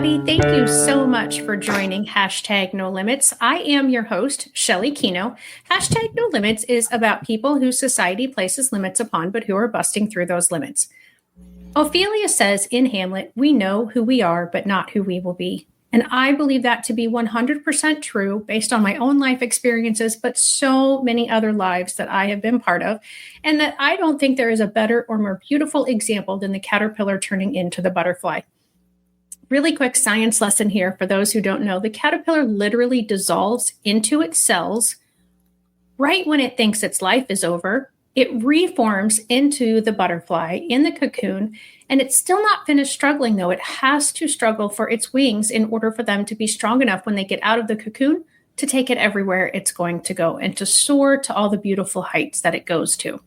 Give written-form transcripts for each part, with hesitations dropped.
everybody. Thank you so much for joining Hashtag No Limits. I am your host, Shelly Keno. Hashtag No Limits is about people who society places limits upon, but who are busting through those limits. Ophelia says in Hamlet, we know who we are, but not who we will be. And I believe that to be 100% true based on my own life experiences, but so many other lives that I have been part of. And that I don't think there is a better or more beautiful example than the caterpillar turning into the butterfly. Really quick science lesson here for those who don't know. The caterpillar literally dissolves into its cells right when it thinks its life is over. It reforms into the butterfly in the cocoon, and it's still not finished struggling, though. It has to struggle for its wings in order for them to be strong enough when they get out of the cocoon to take it everywhere it's going to go and to soar to all the beautiful heights that it goes to.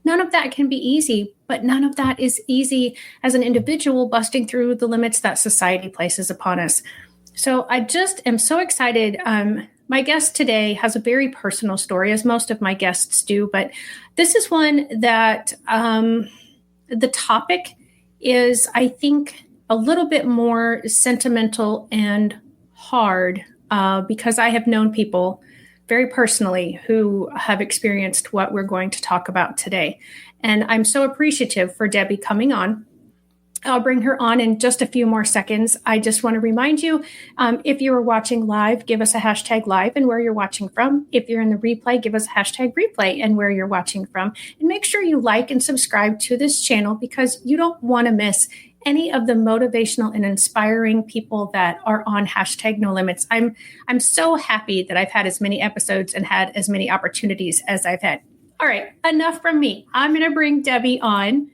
None of that can be easy, but none of that is easy as an individual busting through the limits that society places upon us. So I just am so excited. My guest today has a very personal story, as most of my guests do, but this is one that the topic is, I think, a little bit more sentimental and hard because I have known people very personally who have experienced what we're going to talk about today. And I'm so appreciative for Debbie coming on. I'll bring her on in just a few more seconds. I just want to remind you, if you are watching live, give us a hashtag live and where you're watching from. If you're in the replay, give us a hashtag replay and where you're watching from. And make sure you like and subscribe to this channel because you don't want to miss any of the motivational and inspiring people that are on Hashtag No Limits. I'm so happy that I've had as many episodes and had as many opportunities as I've had. All right, enough from me. I'm going to bring Debbie on.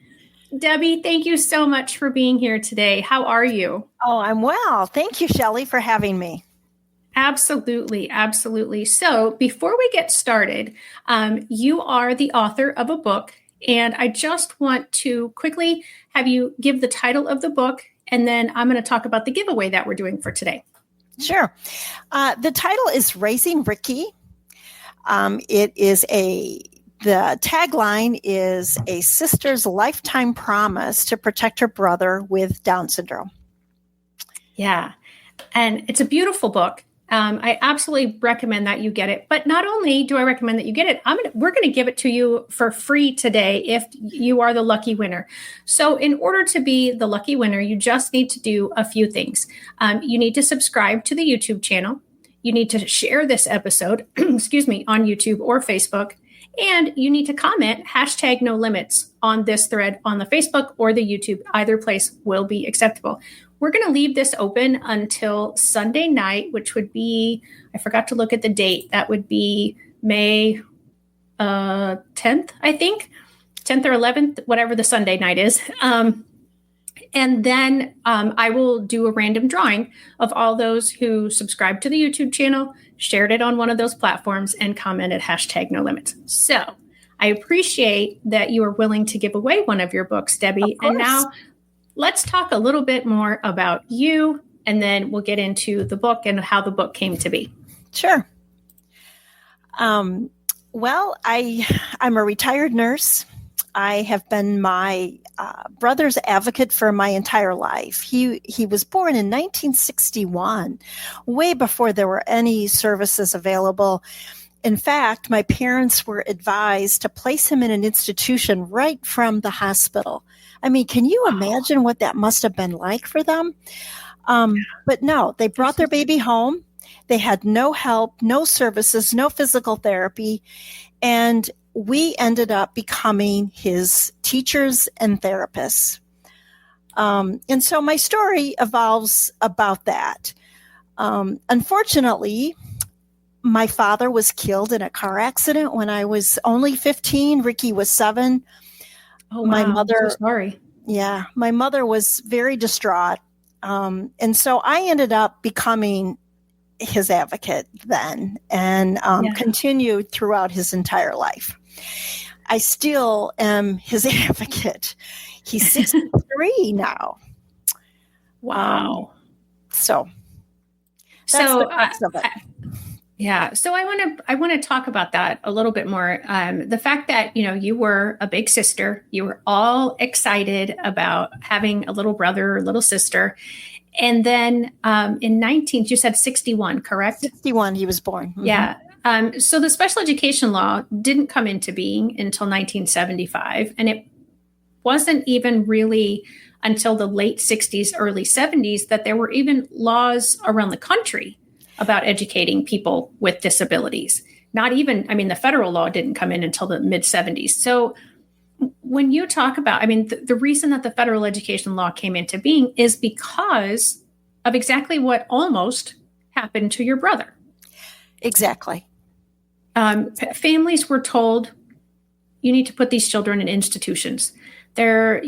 Debbie, thank you so much for being here today. How are you? Oh, I'm well. Thank you, Shelly, for having me. Absolutely, absolutely. So before we get started, you are the author of a book, and I just want to quickly have you give the title of the book, and then I'm going to talk about the giveaway that we're doing for today. Sure. The title is Raising Ricky. The tagline is a sister's lifetime promise to protect her brother with Down syndrome. Yeah. And it's a beautiful book. I absolutely recommend that you get it. But not only do I recommend that you get it, we're going to give it to you for free today if you are the lucky winner. So in order to be the lucky winner, you just need to do a few things. You need to subscribe to the YouTube channel. You need to share this episode, on YouTube or Facebook. And you need to comment Hashtag No Limits on this thread on the Facebook or the YouTube. Either place will be acceptable. We're going to leave this open until Sunday night, which would be, I forgot to look at the date. That would be May 10th, I think, 10th or 11th, whatever the Sunday night is. And then I will do a random drawing of all those who subscribe to the YouTube channel, shared it on one of those platforms, and commented Hashtag No Limits. So I appreciate that you are willing to give away one of your books, Debbie. And now let's talk a little bit more about you, and then we'll get into the book and how the book came to be. Sure. Well, I'm a retired nurse. I have been my brother's advocate for my entire life. He was born in 1961, way before there were any services available. In fact, my parents were advised to place him in an institution right from the hospital. I mean, can you imagine what that must have been like for them? But no, they brought their baby home. They had no help, no services, no physical therapy, and we ended up becoming his teachers and therapists. And so my story evolves about that. Unfortunately, my father was killed in a car accident when I was only 15. Ricky was 7. Oh, wow. My mother, I'm so sorry. Yeah, my mother was very distraught. And so I ended up becoming his advocate then and continued throughout his entire life. I still am his advocate. He's 63 now. Wow. So the crux of it. Yeah. So I want to talk about that a little bit more. The fact that, you were a big sister, you were all excited about having a little brother or little sister. And then in you said 61, correct? 61, he was born. Mm-hmm. Yeah. So the special education law didn't come into being until 1975. And it wasn't even really until the late 60s, early 70s that there were even laws around the country about educating people with disabilities. Not even, I mean, the federal law didn't come in until the mid 70s. So when you talk about, I mean, the reason that the federal education law came into being is because of exactly what almost happened to your brother. Exactly. Families were told, you need to put these children in institutions. Their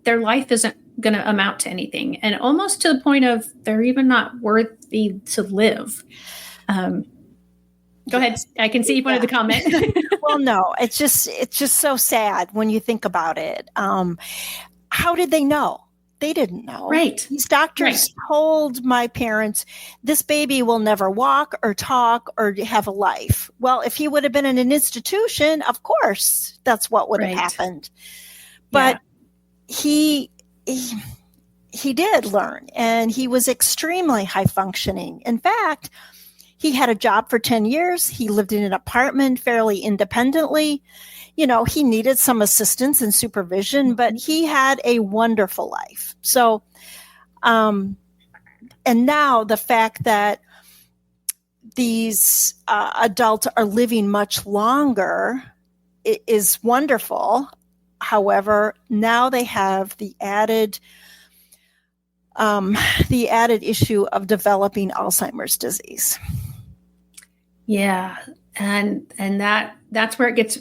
life isn't going to amount to anything, and almost to the point of they're even not worthy to live. Go ahead. I can see you wanted to comment. Well, no, it's just so sad when you think about it. How did they know? They didn't know. Right. These doctors told my parents, this baby will never walk or talk or have a life. Well, if he would have been in an institution, of course, that's what would have happened. But he did learn, and he was extremely high functioning. In fact, he had a job for 10 years. He lived in an apartment fairly independently. You know, he needed some assistance and supervision, but he had a wonderful life. So, and now the fact that these adults are living much longer is wonderful. However, now they have the added issue of developing Alzheimer's disease. Yeah, and that's where it gets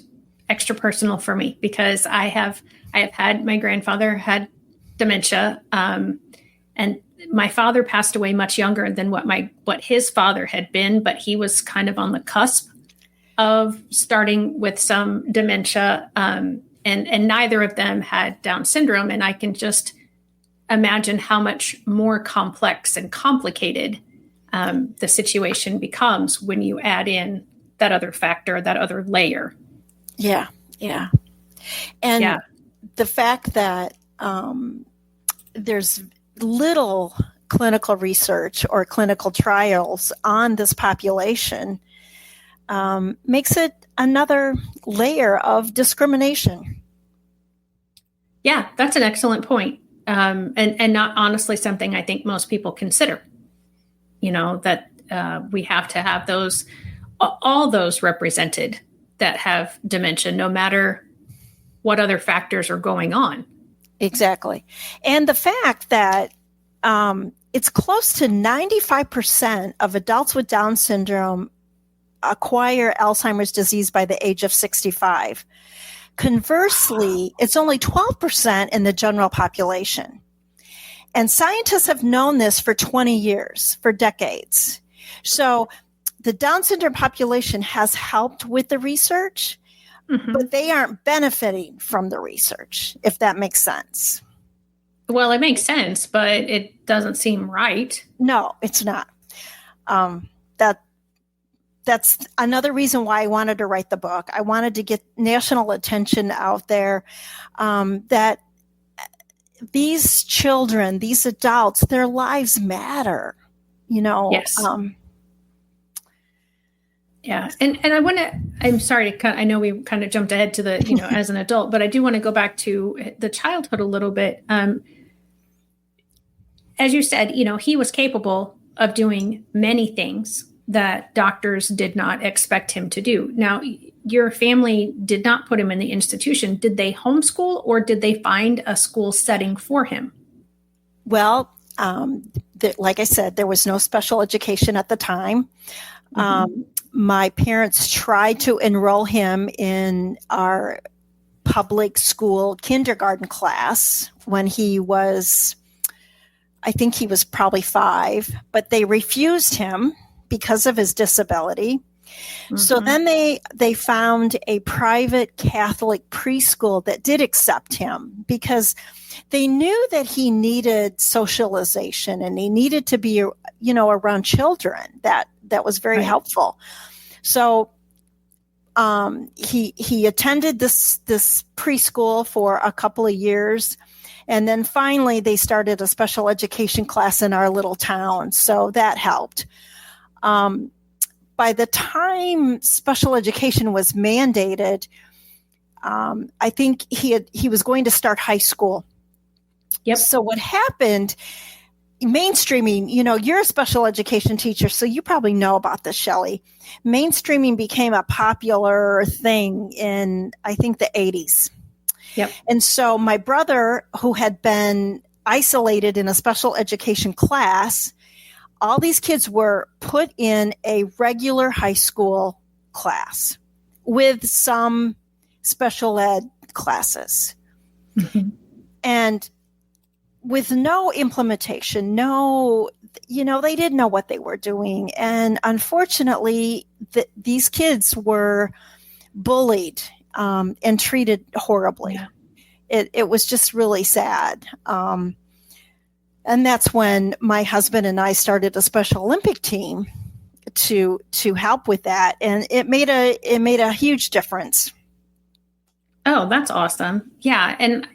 extra personal for me, because I have had, my grandfather had dementia, and my father passed away much younger than what his father had been, but he was kind of on the cusp of starting with some dementia, and neither of them had Down syndrome, and I can just imagine how much more complex and complicated the situation becomes when you add in that other factor, that other layer. Yeah. And the fact that there's little clinical research or clinical trials on this population makes it another layer of discrimination. Yeah, that's an excellent point. And not honestly something I think most people consider. You know, that we have to have all those represented that have dementia, no matter what other factors are going on. Exactly. And the fact that it's close to 95% of adults with Down syndrome acquire Alzheimer's disease by the age of 65. Conversely, it's only 12% in the general population. And scientists have known this for 20 years, for decades. So the Down syndrome population has helped with the research, but they aren't benefiting from the research, if that makes sense. Well, it makes sense, but it doesn't seem right. No, it's not. That's another reason why I wanted to write the book. I wanted to get national attention out there, that these children, these adults, their lives matter, you know. Yes. Yeah. And I'm sorry I know we kind of jumped ahead to the, you know, as an adult, but I do want to go back to the childhood a little bit. As you said, you know, he was capable of doing many things that doctors did not expect him to do. Now, your family did not put him in the institution. Did they homeschool, or did they find a school setting for him? Well, like I said, there was no special education at the time. My parents tried to enroll him in our public school kindergarten class when he was, I think he was probably 5, but they refused him because of his disability. So then they found a private Catholic preschool that did accept him, because they knew that he needed socialization and he needed to be, you know, around children. That was very helpful. So he attended this preschool for a couple of years, And then finally, they started a special education class in our little town. So that helped. By the time special education was mandated, I think he was going to start high school. Yep. So what happened, mainstreaming, you're a special education teacher, so you probably know about this, Shelley. Mainstreaming became a popular thing in, I think, the 80s. Yep. And so my brother, who had been isolated in a special education class, all these kids were put in a regular high school class with some special ed classes. Mm-hmm. And with no implementation, they didn't know what they were doing. And unfortunately, these kids were bullied and treated horribly. Yeah. It was just really sad. And that's when my husband and I started a Special Olympic team to help with that. And it made a huge difference. Oh, that's awesome. Yeah. And,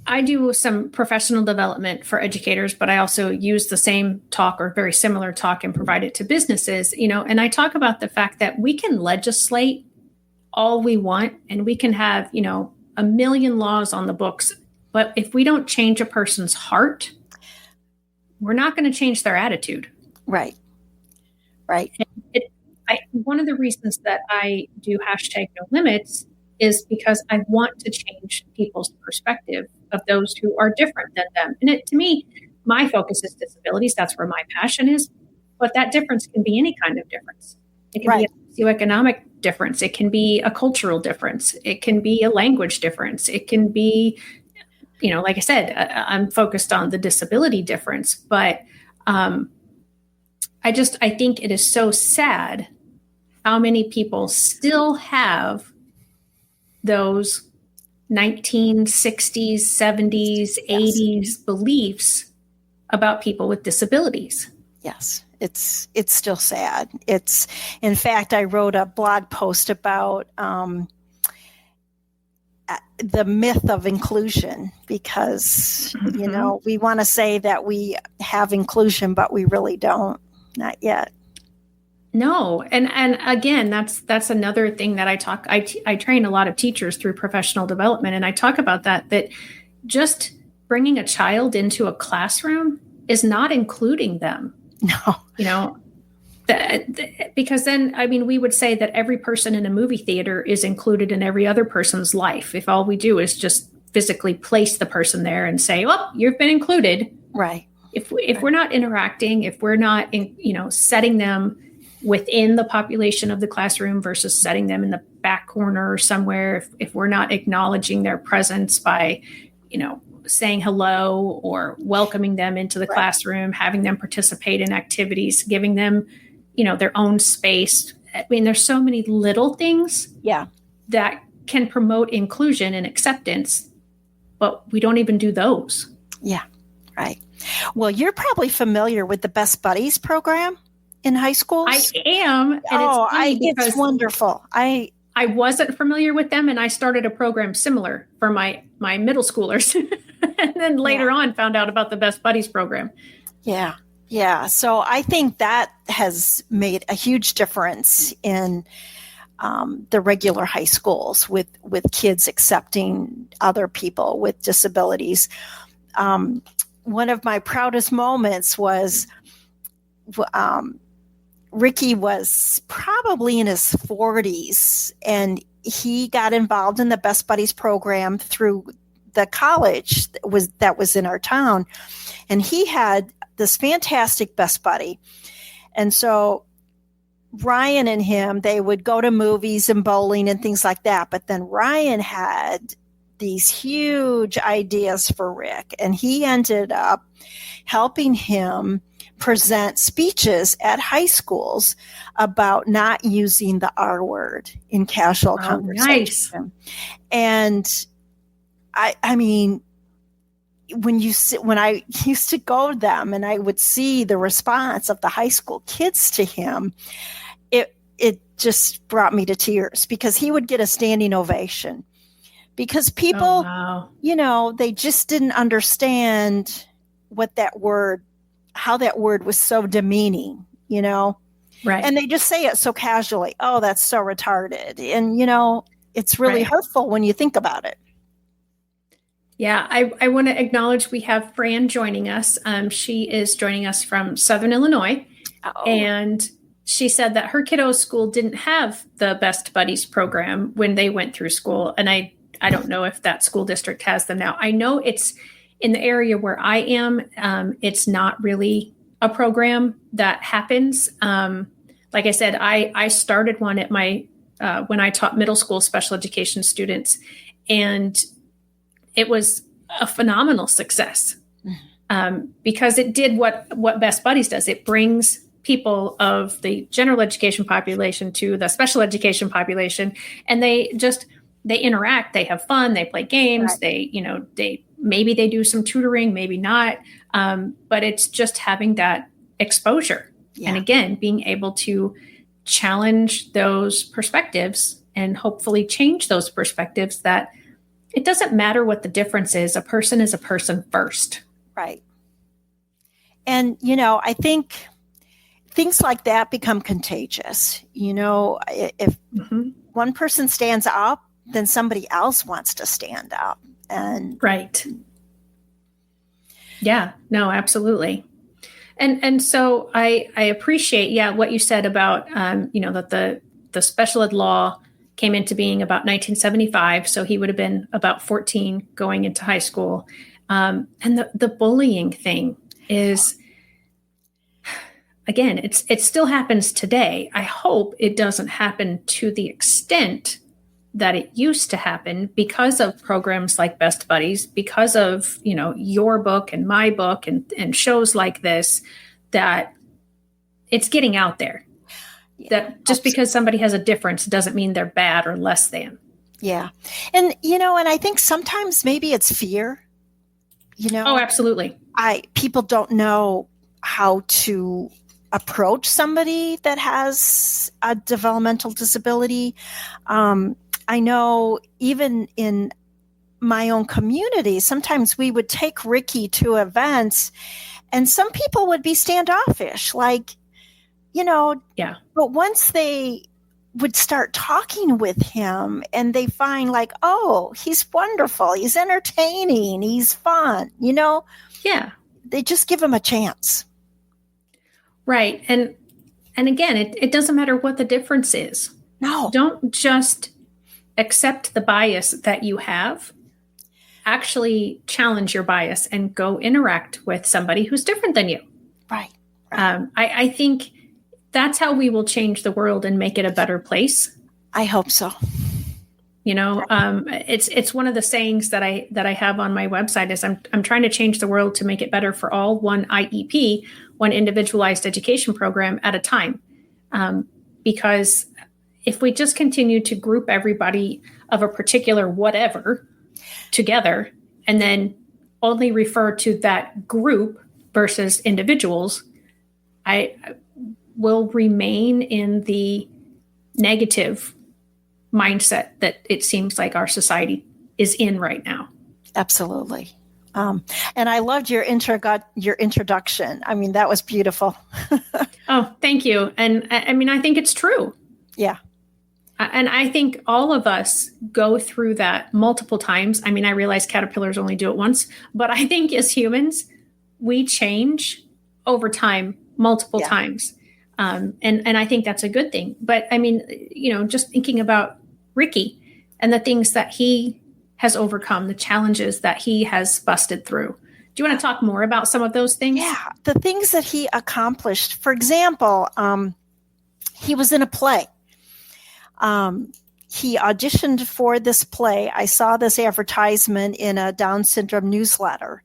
I do some professional development for educators, but I also use the same talk or very similar talk and provide it to businesses, and I talk about the fact that we can legislate all we want and we can have, a million laws on the books. But if we don't change a person's heart, we're not going to change their attitude. Right. One of the reasons that I do #NoLimits is because I want to change people's perspective of those who are different than them. And to me, my focus is disabilities. That's where my passion is. But that difference can be any kind of difference. It can be a socioeconomic difference. It can be a cultural difference. It can be a language difference. It can be, like I said, I'm focused on the disability difference. But I think it is so sad how many people still have those 1960s, 70s, 80s beliefs about people with disabilities. Yes, it's still sad. In fact, I wrote a blog post about the myth of inclusion because, we want to say that we have inclusion, but we really don't, not yet. No. And again, that's another thing that I train a lot of teachers through professional development. And I talk about that just bringing a child into a classroom is not including them. No. Because then, we would say that every person in a movie theater is included in every other person's life. If all we do is just physically place the person there and say, well, you've been included. Right. If we're not interacting, if we're not, setting them within the population of the classroom versus setting them in the back corner or somewhere, if we're not acknowledging their presence by, saying hello or welcoming them into the classroom, having them participate in activities, giving them, their own space. There's so many little things that can promote inclusion and acceptance, but we don't even do those. Yeah, right. Well, you're probably familiar with the Best Buddies program in high schools. I am. And it's wonderful. I wasn't familiar with them, and I started a program similar for my middle schoolers, and then later on found out about the Best Buddies program. Yeah. So I think that has made a huge difference in the regular high schools with kids accepting other people with disabilities. One of my proudest moments was Ricky was probably in his 40s, and he got involved in the Best Buddies program through the college that was in our town. And he had this fantastic best buddy. And so Ryan and him, they would go to movies and bowling and things like that. But then Ryan had these huge ideas for Rick, and he ended up helping him present speeches at high schools about not using the R word in casual conversation. Nice. And when I used to go to them and I would see the response of the high school kids to him, it just brought me to tears because he would get a standing ovation because Oh, people, wow. they just didn't understand how that word was so demeaning, Right. and they just say it so casually. Oh, that's so retarded. And, it's really Right. hurtful when you think about it. Yeah, I want to acknowledge we have Fran joining us. She is joining us from Southern Illinois, Oh, and she said that her kiddo's school didn't have the Best Buddies program when they went through school, and I don't know if that school district has them now. I know it's in the area where I am. It's not really a program that happens. Like I said, I started one at my when I taught middle school special education students, and it was a phenomenal success because it did what Best Buddies does. It brings people of the general education population to the special education population, and they interact. They have fun. They play games. Right. They maybe they do some tutoring, maybe not. But it's just having that exposure, Yeah. and again, being able to challenge those perspectives and hopefully change those perspectives that it doesn't matter what the difference is. A person is a person first. Right. And, I think things like that become contagious. If one person stands up, then somebody else wants to stand up. And right. Yeah, no, absolutely. And so I appreciate, what you said about, that the special ed law came into being about 1975. So he would have been about 14 going into high school. And the bullying thing is, again, it still happens today. I hope it doesn't happen to the extent that it used to happen because of programs like Best Buddies, because of, your book and my book and shows like this, that it's getting out there. Yeah, that just because somebody has a difference doesn't mean they're bad or less than. Yeah. And, and I think sometimes maybe it's fear, Oh, absolutely. People don't know how to approach somebody that has a developmental disability. I know even in my own community, sometimes we would take Ricky to events and some people would be standoffish, like, Yeah. But once they would start talking with him and they find like, oh, he's wonderful, he's entertaining, he's fun, Yeah. They just give him a chance. Right. And again, it doesn't matter what the difference is. No. Don't just accept the bias that you have. Actually challenge your bias and go interact with somebody who's different than you. Right. I think that's how we will change the world and make it a better place. I hope so. It's one of the sayings that I have on my website is I'm trying to change the world to make it better for all, one IEP, one individualized education program at a time. Because if we just continue to group everybody of a particular whatever together and then only refer to that group versus individuals, I will remain in the negative mindset that it seems like our society is in right now. Absolutely. And I loved your introduction. I mean, that was beautiful. Oh, thank you. And I think it's true. Yeah. And I think all of us go through that multiple times. I realize caterpillars only do it once, but I think as humans, we change over time multiple times. And I think that's a good thing. But just thinking about Ricky and the things that he has overcome, the challenges that he has busted through. Do you want to talk more about some of those things? Yeah, the things that he accomplished. For example, he was in a play. He auditioned for this play. I saw this advertisement in a Down syndrome newsletter,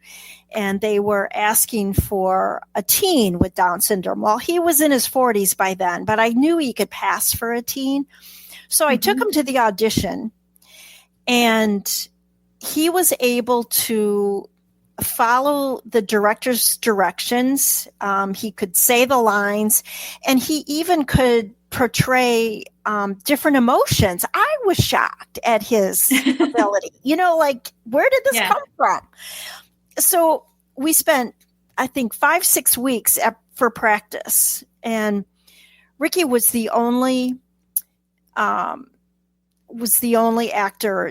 and they were asking for a teen with Down syndrome. Well, he was in his 40s by then, but I knew he could pass for a teen. So I took him to the audition, and he was able to follow the director's directions. He could say the lines, and he even could portray different emotions. I was shocked at his ability. Like, where did this come from? So we spent, I think, 5-6 weeks for practice, and Ricky was the only actor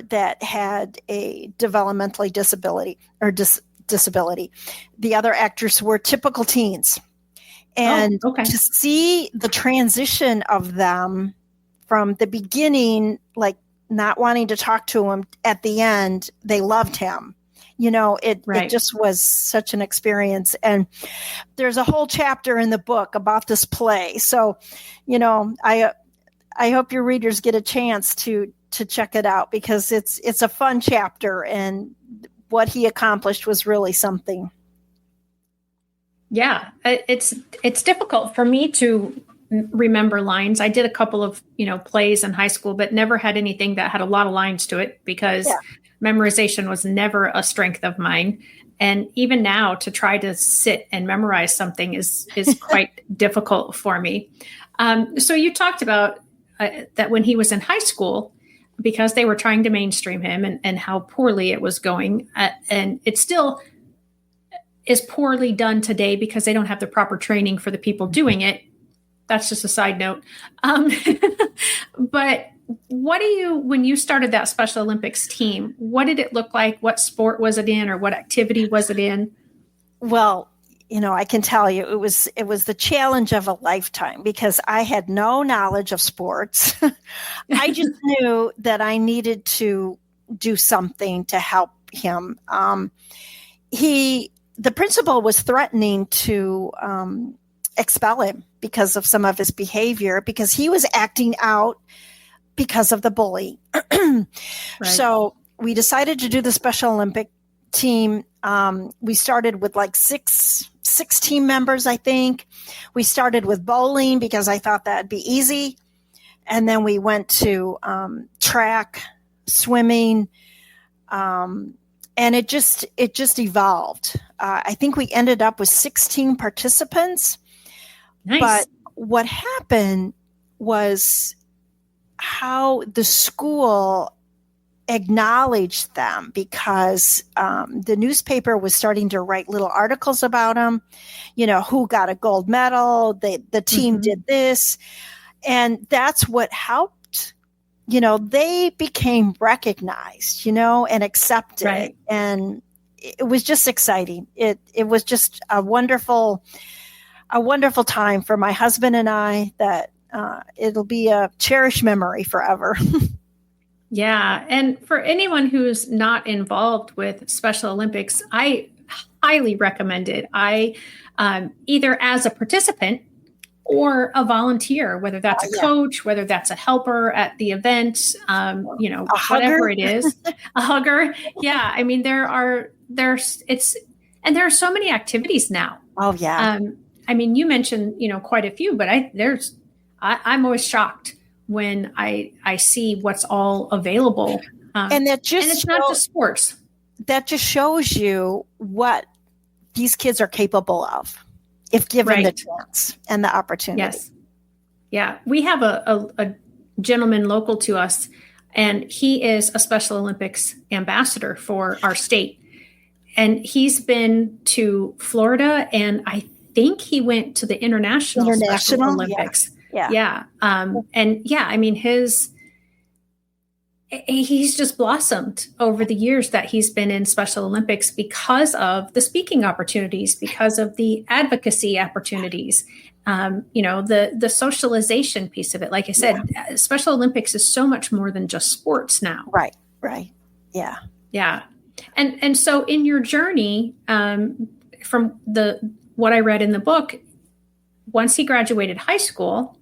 that had a developmentally disability or disability. The other actors were typical teens. And to see the transition of them from the beginning, like not wanting to talk to him, at the end, they loved him. It just was such an experience. And there's a whole chapter in the book about this play. So, I hope your readers get a chance to check it out, because it's a fun chapter, and what he accomplished was really something. Yeah, it's difficult for me to remember lines. I did a couple of, plays in high school, but never had anything that had a lot of lines to it, because memorization was never a strength of mine. And even now, to try to sit and memorize something is quite difficult for me. So you talked about that when he was in high school, because they were trying to mainstream him, and how poorly it was going. And it still is poorly done today because they don't have the proper training for the people doing it. That's just a side note. But when you started that Special Olympics team, what did it look like? What sport was it in, or what activity was it in? Well, I can tell you it was the challenge of a lifetime, because I had no knowledge of sports. I just knew that I needed to do something to help him. The principal was threatening to expel him because of some of his behavior, because he was acting out because of the bully. So we decided to do the Special Olympic team. We started with like six team members, I think. We started with bowling because I thought that'd be easy. And then we went to track, swimming, and it just evolved. I think we ended up with 16 participants. Nice. But what happened was how the school acknowledged them, because the newspaper was starting to write little articles about them, who got a gold medal, the team did this. And that's what helped, they became recognized, and accepted. Right. And it was just exciting. It was just a wonderful time for my husband and I, that it'll be a cherished memory forever. Yeah. And for anyone who's not involved with Special Olympics, I highly recommend it. I either as a participant or a volunteer, whether that's a coach, whether that's a helper at the event, whatever it is, a hugger. Yeah. I mean, there are so many activities now. Oh yeah. I mean, you mentioned, quite a few, but I'm always shocked when I see what's all available. And it's not just sports. That just shows you what these kids are capable of, if given the chance and the opportunity. Yes. Yeah. We have a gentleman local to us, and he is a Special Olympics ambassador for our state. And he's been to Florida, and I think he went to the International Special Olympics. Yeah. I mean, he's just blossomed over the years that he's been in Special Olympics, because of the speaking opportunities, because of the advocacy opportunities, the socialization piece of it. Like I said, Special Olympics is so much more than just sports now. Right. Yeah. Yeah. And so in your journey, from what I read in the book, once he graduated high school,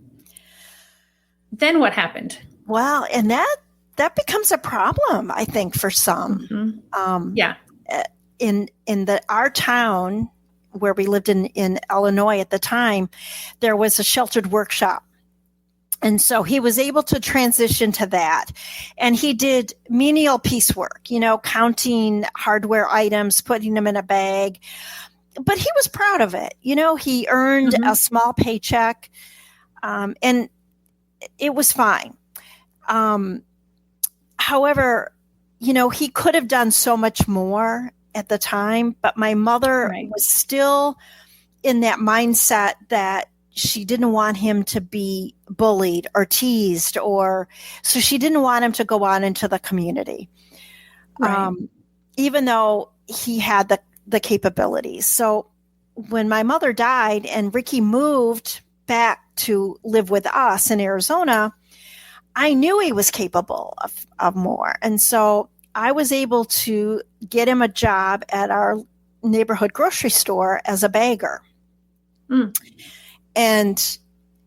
then what happened? Well, and that becomes a problem, I think, for some. In our town where we lived in Illinois at the time, there was a sheltered workshop. And so he was able to transition to that. And he did menial piecework, counting hardware items, putting them in a bag. But he was proud of it. He earned a small paycheck. And it was fine. However, he could have done so much more at the time, but my mother was still in that mindset that she didn't want him to be bullied or teased, so she didn't want him to go out into the community, even though he had the capabilities. So when my mother died and Ricky moved back to live with us in Arizona, I knew he was capable of more. And so I was able to get him a job at our neighborhood grocery store as a bagger. Mm. And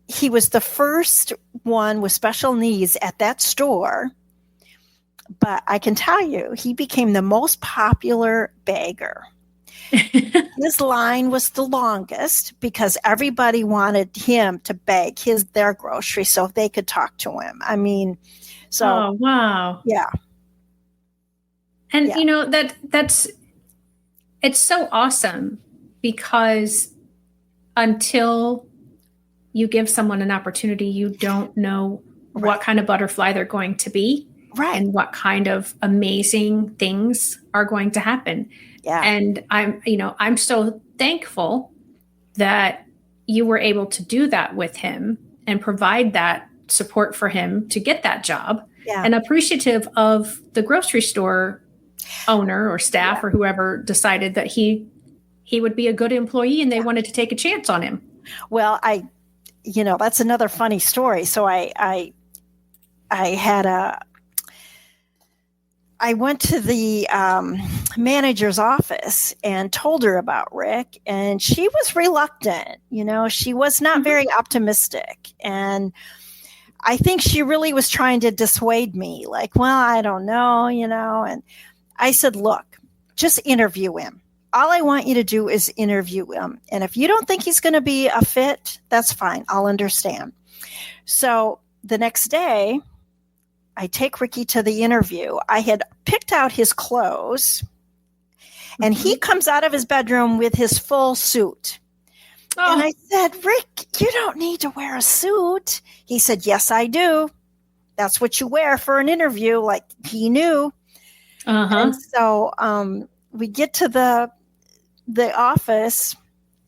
he was the first one with special needs at that store. But I can tell you, he became the most popular bagger. His line was the longest because everybody wanted him to bag their groceries so they could talk to him. I mean, so. Oh, wow. Yeah. And, that's it's so awesome because until you give someone an opportunity, you don't know what kind of butterfly they're going to be. Right. And what kind of amazing things are going to happen. Yeah. And I'm so thankful that you were able to do that with him and provide that support for him to get that job. Yeah. And appreciative of the grocery store owner or staff or whoever decided that he would be a good employee and they wanted to take a chance on him. Well, that's another funny story. So I went to the manager's office and told her about Rick, and she was reluctant. She was not very optimistic. And I think she really was trying to dissuade me, like, well, I don't know, And I said, look, just interview him. All I want you to do is interview him. And if you don't think he's going to be a fit, that's fine. I'll understand. So the next day, I take Ricky to the interview. I had picked out his clothes, and he comes out of his bedroom with his full suit. Oh. And I said, Rick, you don't need to wear a suit. He said, yes, I do. That's what you wear for an interview. Like, he knew. Uh-huh. And so we get to the office,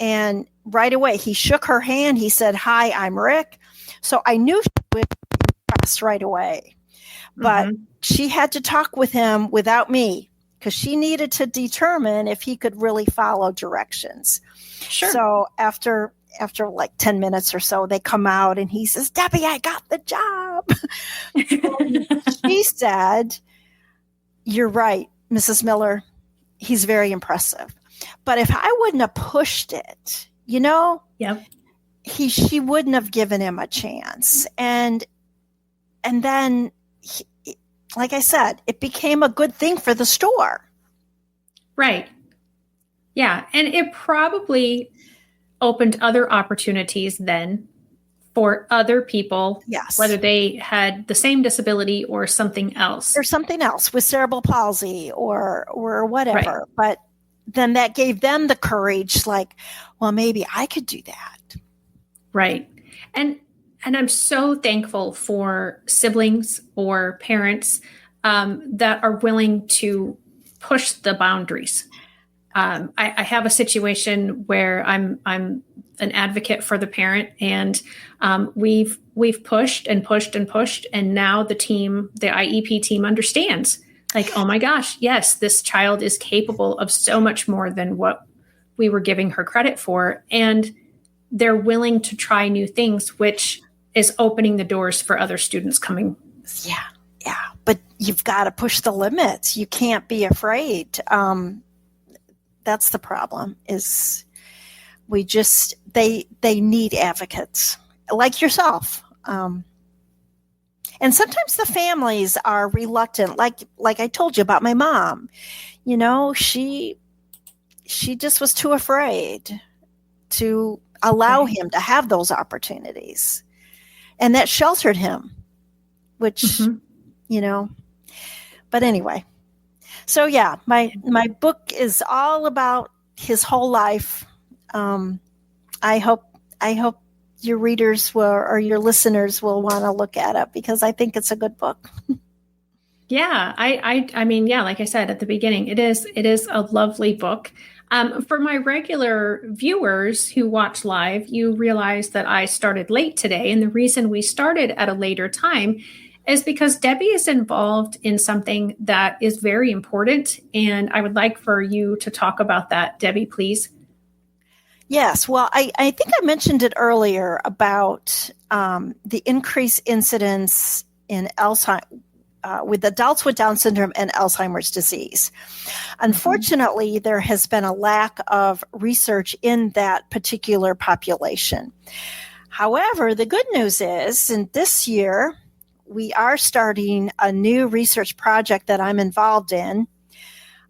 and right away he shook her hand. He said, hi, I'm Rick. So I knew she would be impressed right away. But she had to talk with him without me because she needed to determine if he could really follow directions. Sure. So after like 10 minutes or so, they come out and he says, Debbie, I got the job. She said, you're right, Mrs. Miller. He's very impressive. But if I wouldn't have pushed it, yep. She wouldn't have given him a chance. And then, like I said, it became a good thing for the store. Right. Yeah. And it probably opened other opportunities then for other people, yes, whether they had the same disability or something else. Or something else with cerebral palsy or whatever. Right. But then that gave them the courage, like, well, maybe I could do that. Right. And I'm so thankful for siblings or parents that are willing to push the boundaries. I have a situation where I'm an advocate for the parent, and we've pushed and pushed and pushed, and now the IEP team understands. Like, oh my gosh, yes, this child is capable of so much more than what we were giving her credit for, and they're willing to try new things, which is opening the doors for other students coming. Yeah. But you've got to push the limits. You can't be afraid. That's the problem. Is they need advocates like yourself. And sometimes the families are reluctant. Like I told you about my mom. She just was too afraid to allow him to have those opportunities. And that sheltered him, which, but anyway. So yeah, my book is all about his whole life. I hope your readers will, or your listeners will want to look at it, because I think it's a good book. Yeah, I mean, yeah, like I said at the beginning, it is a lovely book. For my regular viewers who watch live, you realize that I started late today, and the reason we started at a later time is because Debbie is involved in something that is very important, and I would like for you to talk about that, Debbie, please. Yes, well, I think I mentioned it earlier about the increased incidence in Alzheimer's. With adults with Down syndrome and Alzheimer's disease. Unfortunately, there has been a lack of research in that particular population. However, the good news is, in this year, we are starting a new research project that I'm involved in.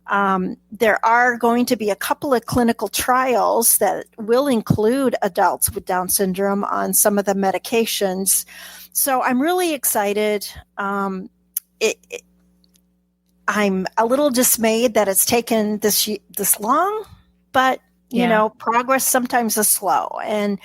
There are going to be a couple of clinical trials that will include adults with Down syndrome on some of the medications. So I'm really excited. I'm a little dismayed that it's taken this long, but you know, progress sometimes is slow. And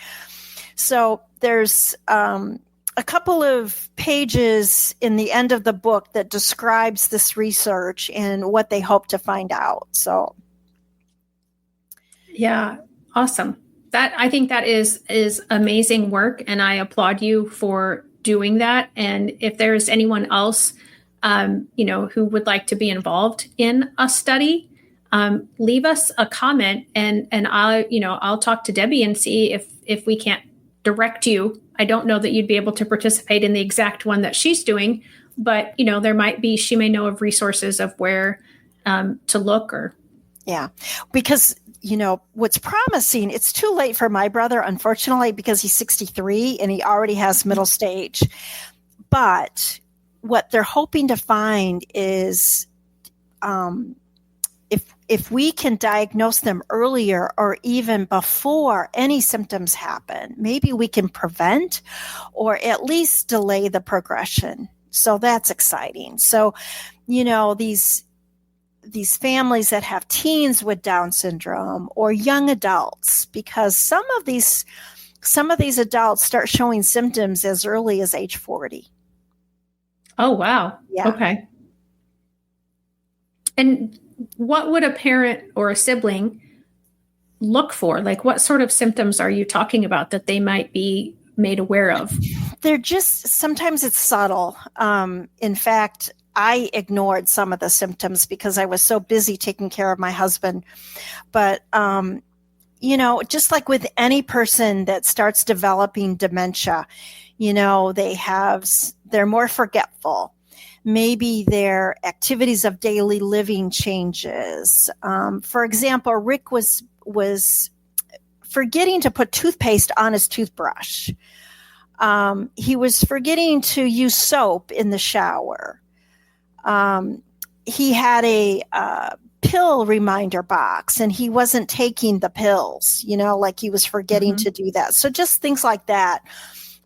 so there's a couple of pages in the end of the book that describes this research and what they hope to find out. So, yeah, awesome. That, I think that is amazing work, and I applaud you for doing that. And if there's anyone else who would like to be involved in a study, leave us a comment, and I'll talk to Debbie and see if we can't direct you. I don't know that you'd be able to participate in the exact one that she's doing, but she may know of resources of where to look. Or because what's promising, it's too late for my brother, unfortunately, because he's 63 and he already has middle stage. But what they're hoping to find is if we can diagnose them earlier or even before any symptoms happen, maybe we can prevent or at least delay the progression. So that's exciting. So, these families that have teens with Down syndrome or young adults, because some of these adults start showing symptoms as early as age 40. Oh, wow. Yeah. Okay. And what would a parent or a sibling look for? Like, what sort of symptoms are you talking about that they might be made aware of? They're just, sometimes it's subtle. In fact, I ignored some of the symptoms because I was so busy taking care of my husband. But, just like with any person that starts developing dementia, they're more forgetful. Maybe their activities of daily living changes. For example, Rick was forgetting to put toothpaste on his toothbrush. He was forgetting to use soap in the shower. He had a pill reminder box and he wasn't taking the pills, like he was forgetting to do that. So just things like that.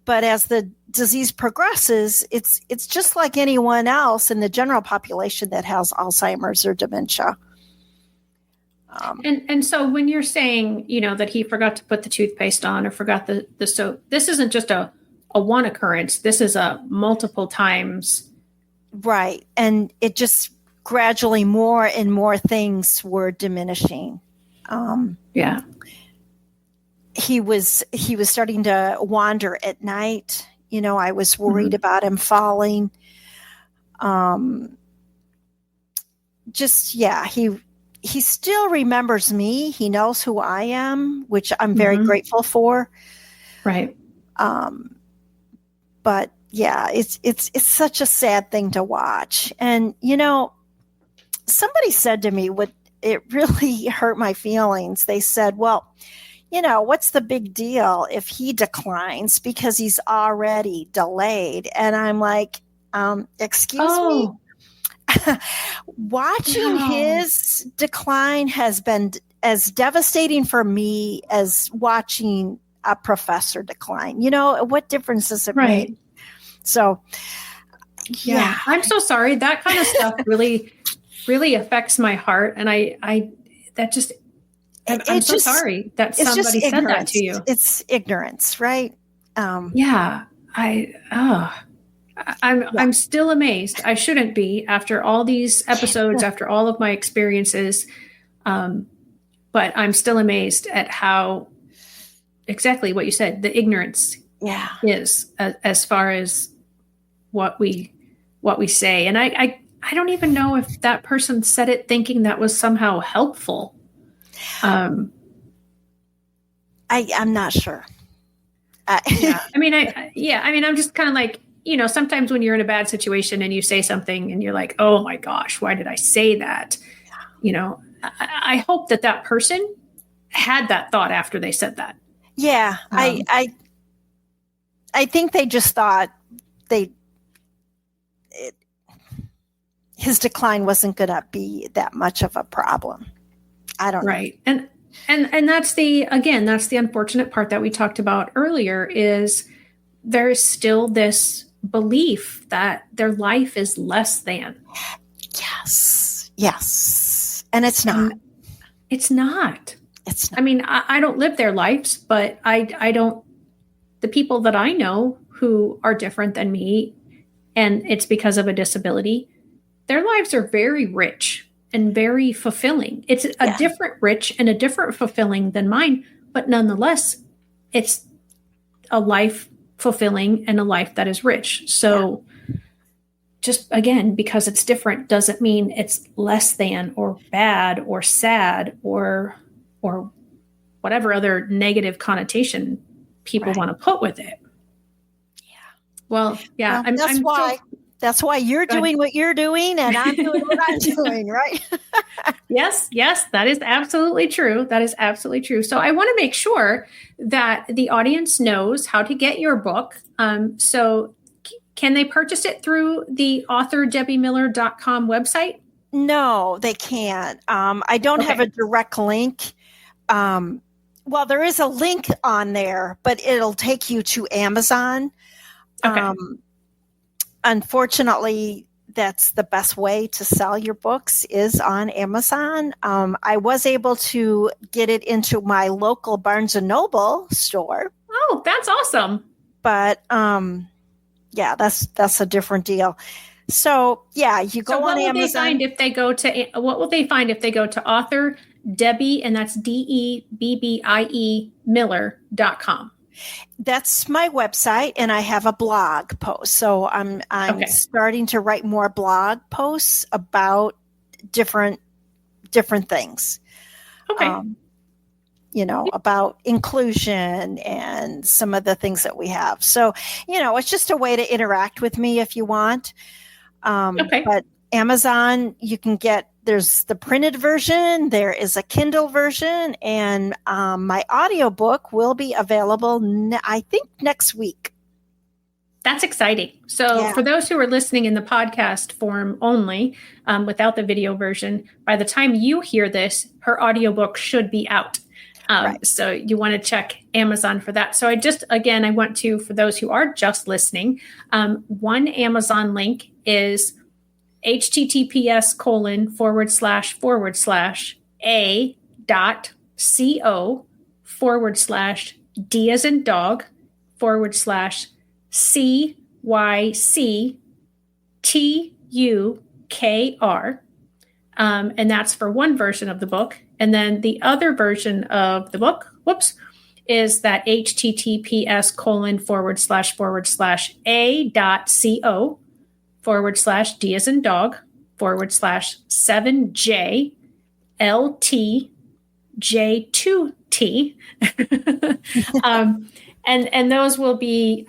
But as the disease progresses, it's just like anyone else in the general population that has Alzheimer's or dementia. And so when you're saying, that he forgot to put the toothpaste on or forgot the soap, this isn't just a one occurrence. This is a multiple times. Right. And it just gradually more and more things were diminishing. He was starting to wander at night. I was worried about him falling. He still remembers me. He knows who I am, which I'm very grateful for. Right. But yeah, it's such a sad thing to watch. And, somebody said to me, it really hurt my feelings. They said, well, what's the big deal if he declines because he's already delayed? And I'm like, excuse me? Watching his decline has been as devastating for me as watching a professor decline. What difference does it make? So, yeah. I'm so sorry. That kind of stuff really, really affects my heart. And I'm so sorry that somebody said that to you. It's ignorance, right? Yeah. I'm still amazed. I shouldn't be after all these episodes, after all of my experiences. But I'm still amazed at how exactly what you said, the ignorance is as far as what we say. And I don't even know if that person said it thinking that was somehow helpful. I'm not sure. Yeah. I mean, I'm just kind of like, sometimes when you're in a bad situation and you say something and you're like, oh my gosh, why did I say that? I hope that person had that thought after they said that. Yeah. I think they just thought his decline wasn't going to be that much of a problem. I don't know. Right. And that's the unfortunate part that we talked about earlier is there is still this belief that their life is less than. Yes. And it's not. It's not. It's not. I mean, I don't live their lives, but I don't, the people that I know who are different than me, and it's because of a disability, their lives are very rich and very fulfilling. It's a different rich and a different fulfilling than mine, but nonetheless, it's a life fulfilling and a life that is rich. So just again, because it's different doesn't mean it's less than or bad or sad or whatever other negative connotation people want to put with it. Yeah. Well, yeah. Well, that's why you're doing what you're doing and I'm doing what I'm doing, right? Yes, that is absolutely true. That is absolutely true. So I want to make sure that the audience knows how to get your book. So can they purchase it through the authordebbymiller.com website? No, they can't. I don't have a direct link. Well, there is a link on there, but it'll take you to Amazon. Okay. Unfortunately, that's the best way to sell your books is on Amazon. I was able to get it into my local Barnes & Noble store. Oh, that's awesome. But that's a different deal. So, you go on Amazon. What will they find if they go to author Debbie, and that's DEBBIE Miller.com? That's my website, and I have a blog post. So I'm starting to write more blog posts about different things. Okay. About inclusion and some of the things that we have. So, it's just a way to interact with me if you want. But Amazon, you can there's the printed version, there is a Kindle version, and my audiobook will be available, I think, next week. That's exciting. So for those who are listening in the podcast form only, without the video version, by the time you hear this, her audiobook should be out. So you want to check Amazon for that. So I want to, for those who are just listening, one Amazon link is https://a.co/d as in dog /CYCTUKR. And that's for one version of the book. And then the other version of the book, is that https://a.co/d as in dog /7JLTJ2T. And those will be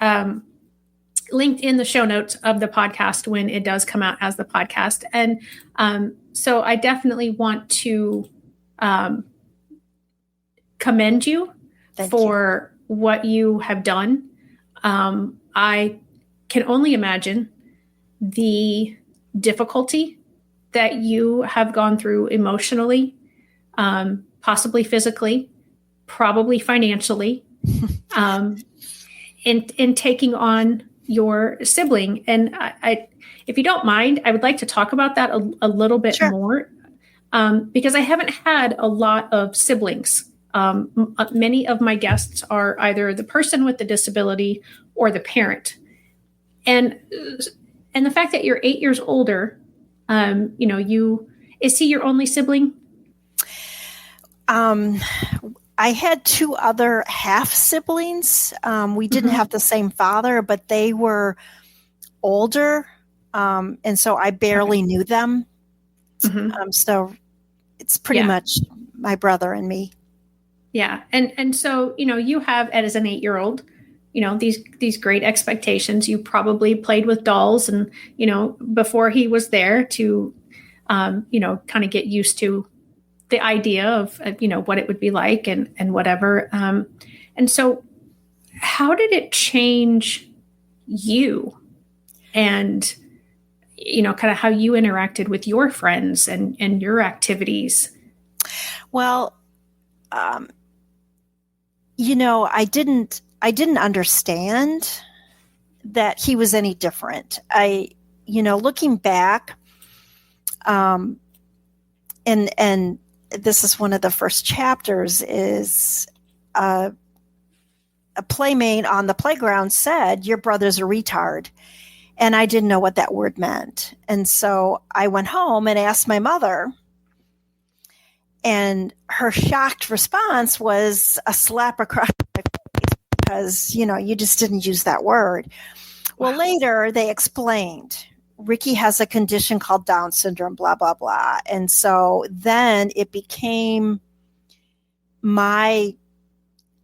linked in the show notes of the podcast when it does come out as the podcast. And so I definitely want to commend you for what you have done. I can only imagine the difficulty that you have gone through emotionally, possibly physically, probably financially, in taking on your sibling. And I, if you don't mind, I would like to talk about that a little bit more, because I haven't had a lot of siblings Many of my guests are either the person with the disability or the parent. And the fact that you're 8 years older, is he your only sibling? I had two other half siblings. We didn't have the same father, but they were older. And so I barely knew them. So it's pretty much my brother and me. Yeah. And so, you have, as an 8-year-old, these great expectations. You probably played with dolls and, before he was there to, kind of get used to the idea of, what it would be like and whatever. And so how did it change you and, kind of how you interacted with your friends and your activities? Well, I didn't understand that he was any different. Looking back, and this is one of the first chapters, is a playmate on the playground said, "Your brother's a retard." And I didn't know what that word meant. And so I went home and asked my mother, and her shocked response was a slap across my face because, you just didn't use that word. Wow. Well, later they explained, Ricky has a condition called Down syndrome, blah, blah, blah. And so then it became my,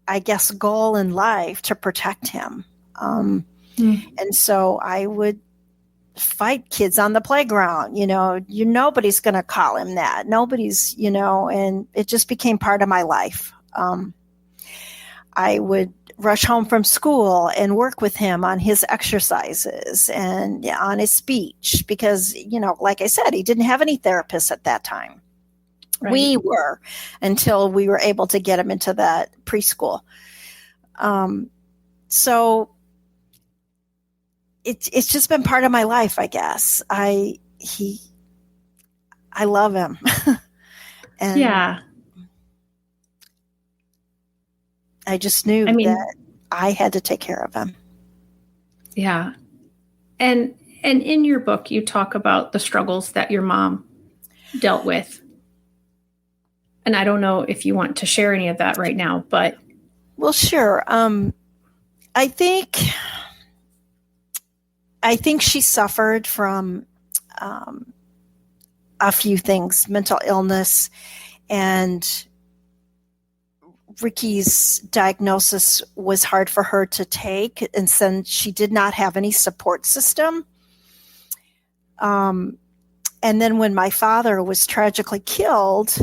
I guess, goal in life to protect him. And so I would fight kids on the playground. Nobody's going to call him that. Nobody's, and it just became part of my life. I would rush home from school and work with him on his exercises and on his speech because, like I said, he didn't have any therapists at that time. Right. We were, until we were able to get him into that preschool. So it's just been part of my life, I guess. I love him. And yeah. I just knew that I had to take care of him. Yeah. And in your book, you talk about the struggles that your mom dealt with. And I don't know if you want to share any of that right now, but. Well, sure. I think she suffered from a few things, mental illness, and Ricky's diagnosis was hard for her to take, and since she did not have any support system. And then when my father was tragically killed,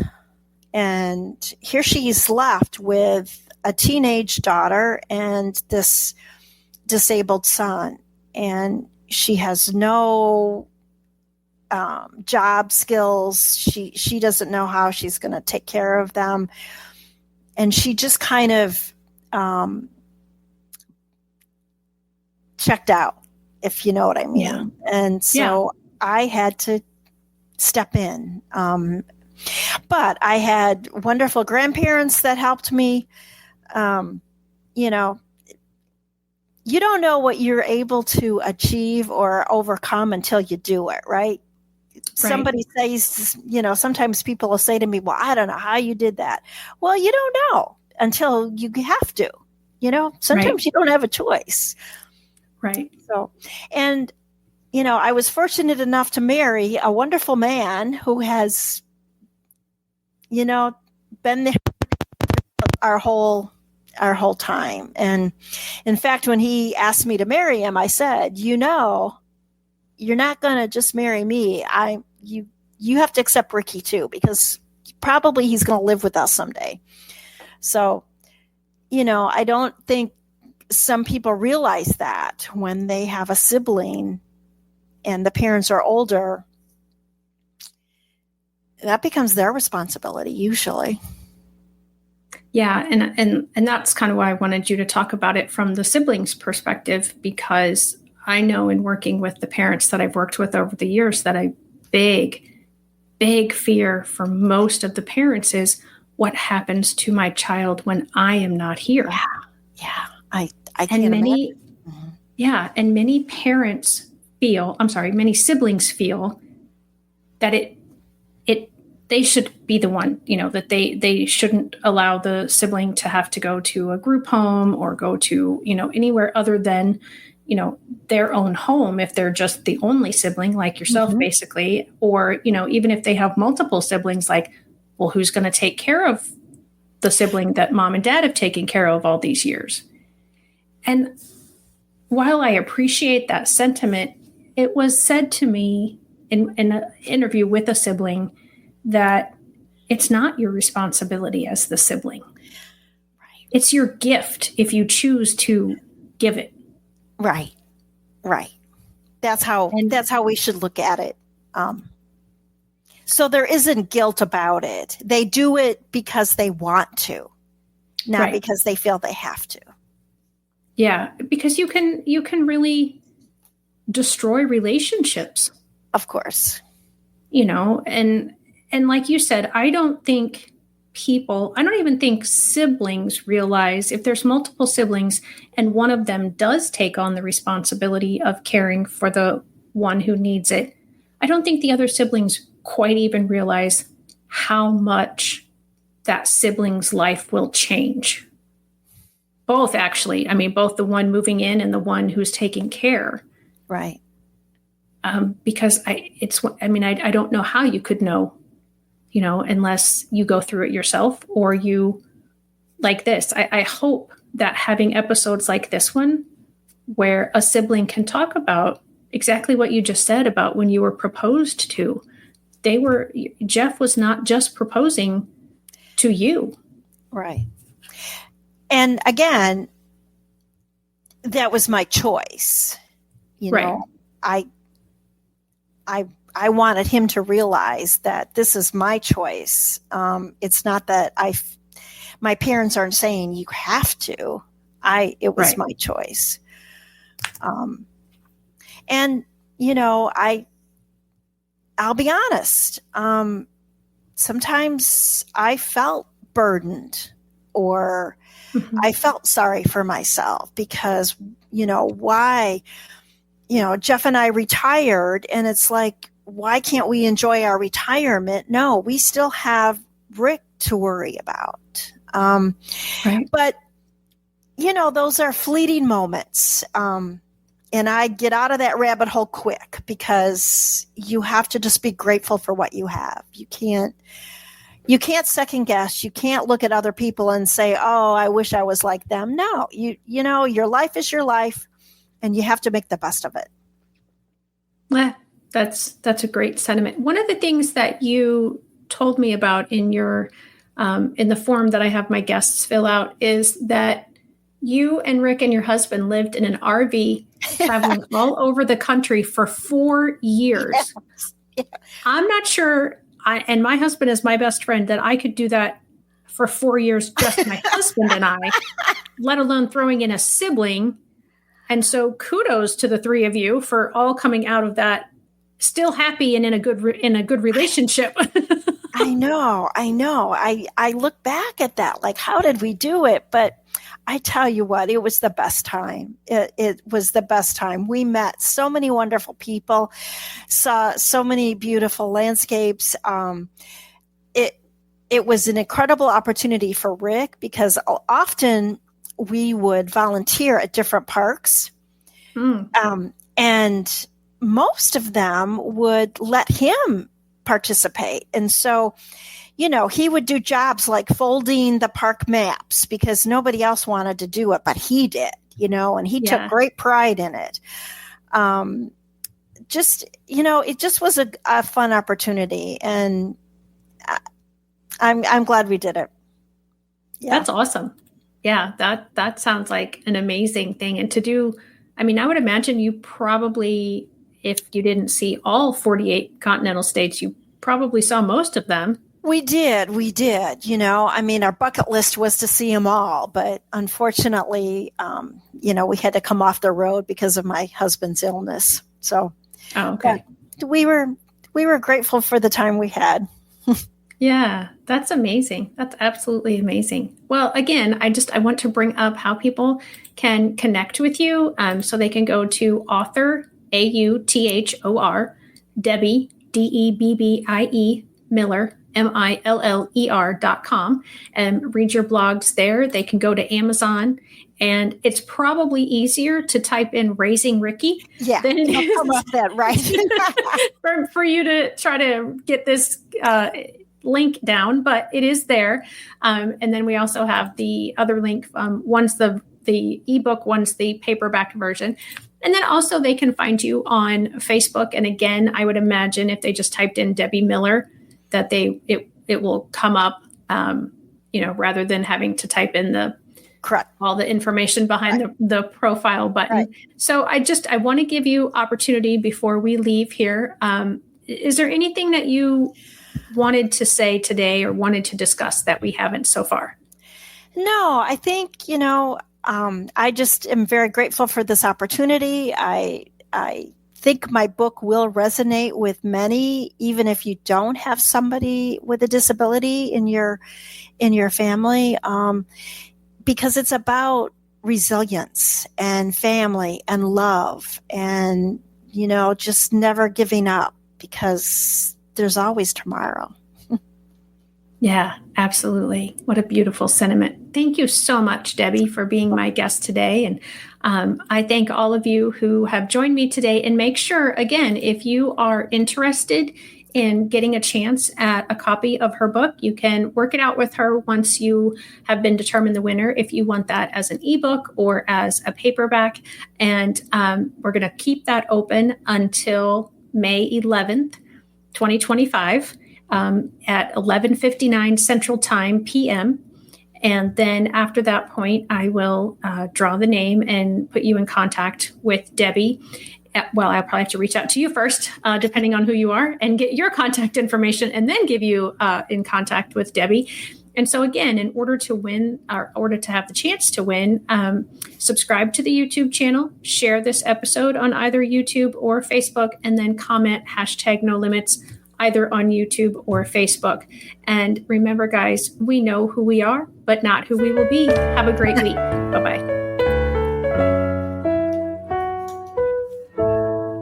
and here she is left with a teenage daughter and this disabled son, and she has no job skills. She doesn't know how she's going to take care of them. And she just kind of checked out, if you know what I mean. Yeah. And so I had to step in. But I had wonderful grandparents that helped me. You don't know what you're able to achieve or overcome until you do it, right? Somebody says, sometimes people will say to me, well, I don't know how you did that. Well, you don't know until you have to, sometimes you don't have a choice. Right. So, and, I was fortunate enough to marry a wonderful man who has, been there our whole time. And in fact, when he asked me to marry him, I said, you're not going to just marry me. You have to accept Ricky too, because probably he's going to live with us someday. So, I don't think some people realize that when they have a sibling and the parents are older, that becomes their responsibility usually. Yeah. And that's kind of why I wanted you to talk about it from the siblings' perspective, because I know in working with the parents that I've worked with over the years that a big fear for most of the parents is, Yeah. what happens to my child when I am not here. Yeah. I And can't many, imagine. yeah, and many parents many siblings feel that they should be the one, that they shouldn't allow the sibling to have to go to a group home or go to, anywhere other than, their own home if they're just the only sibling like yourself, Mhm. basically. Or, even if they have multiple siblings, like, well, who's going to take care of the sibling that mom and dad have taken care of all these years? And while I appreciate that sentiment, it was said to me in an interview with a sibling that it's not your responsibility as the sibling. Right. It's your gift if you choose to give it. Right. Right. That's how we should look at it. So there isn't guilt about it. They do it because they want to, not Right. because they feel they have to. Yeah, because you can really destroy relationships. Of course. And like you said, I don't even think siblings realize if there's multiple siblings and one of them does take on the responsibility of caring for the one who needs it. I don't think the other siblings quite even realize how much that sibling's life will change. Both, actually. I mean, both the one moving in and the one who's taking care. Right. Because I don't know how you could know, unless you go through it yourself or you like this. I hope that having episodes like this one, where a sibling can talk about exactly what you just said about when you were proposed to, Jeff was not just proposing to you. Right. And again, that was my choice. Right. I wanted him to realize that this is my choice. It's not that my parents aren't saying you have to. It was Right. my choice. I'll be honest. Sometimes I felt burdened, or I felt sorry for myself because, why, Jeff and I retired, and it's like, why can't we enjoy our retirement? No, we still have Rick to worry about. Right. But, those are fleeting moments. And I get out of that rabbit hole quick, because you have to just be grateful for what you have. You can't second guess. You can't look at other people and say, oh, I wish I was like them. No, your life is your life, and you have to make the best of it. Well, that's a great sentiment. One of the things that you told me about in your in the form that I have my guests fill out is that you and Rick and your husband lived in an RV traveling all over the country for 4 years. Yes. Yeah. I'm not sure, and my husband is my best friend, that I could do that for 4 years, just my husband and I, let alone throwing in a sibling. And so kudos to the three of you for all coming out of that still happy and in a good relationship. I know. I look back at that, like, how did we do it? But I tell you what, it was the best time. It was the best time. We met so many wonderful people, saw so many beautiful landscapes. It was an incredible opportunity for Rick, because often we would volunteer at different parks. And most of them would let him participate. And so, he would do jobs like folding the park maps, because nobody else wanted to do it, but he did, and he took great pride in it. It just was a fun opportunity, and I'm glad we did it. Yeah. That's awesome. Yeah, that sounds like an amazing thing. And to do, I would imagine you probably, if you didn't see all 48 continental states, you probably saw most of them. We did. Our bucket list was to see them all, but unfortunately, we had to come off the road because of my husband's illness. So, okay. We were grateful for the time we had. Yeah. That's amazing. That's absolutely amazing. Well, again, I want to bring up how people can connect with you. So they can go to author, AUTHOR, Debbie, DEBBIE, Miller, MILLER.com, and read your blogs there. They can go to Amazon, and it's probably easier to type in Raising Ricky than it is come up that, right. for you to try to get this link down, but it is there. And then we also have the other link. One's the ebook, one's the paperback version. And then also they can find you on Facebook. And again, I would imagine if they just typed in Debbie Miller, that it will come up, rather than having to type in correct all the information behind the profile button. Right. So I want to give you opportunity before we leave here. Is there anything that you wanted to say today or wanted to discuss that we haven't so far? No, I think, I just am very grateful for this opportunity. I think my book will resonate with many, even if you don't have somebody with a disability in your family, because it's about resilience and family and love and, just never giving up, because there's always tomorrow. Yeah, absolutely. What a beautiful sentiment. Thank you so much, Debbie, for being my guest today. And I thank all of you who have joined me today. And make sure, again, if you are interested in getting a chance at a copy of her book, you can work it out with her once you have been determined the winner, if you want that as an ebook or as a paperback. And we're going to keep that open until May 11th. 2025 at 11:59 Central Time PM. And then after that point, I will draw the name and put you in contact with Debbie. Well, I'll probably have to reach out to you first, depending on who you are, and get your contact information and then give you in contact with Debbie. And so again, in order to win, or in order to have the chance to win, subscribe to the YouTube channel, share this episode on either YouTube or Facebook, and then comment #NoLimits either on YouTube or Facebook. And remember, guys, we know who we are, but not who we will be. Have a great week. Bye-bye.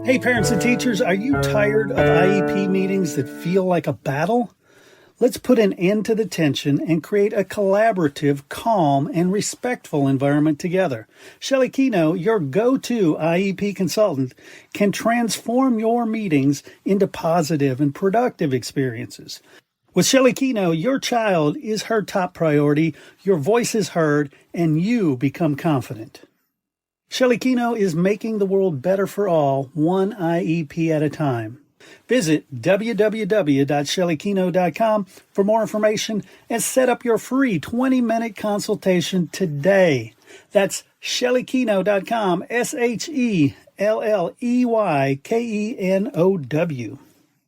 Hey, parents and teachers, are you tired of IEP meetings that feel like a battle? Let's put an end to the tension and create a collaborative, calm, and respectful environment together. Shelley Keno, your go-to IEP consultant, can transform your meetings into positive and productive experiences. With Shelley Keno, your child is her top priority, your voice is heard, and you become confident. Shelley Keno is making the world better for all, one IEP at a time. Visit www.shelleykeno.com for more information and set up your free 20-minute consultation today. That's shelleykeno.com, SHELLEYKENOW.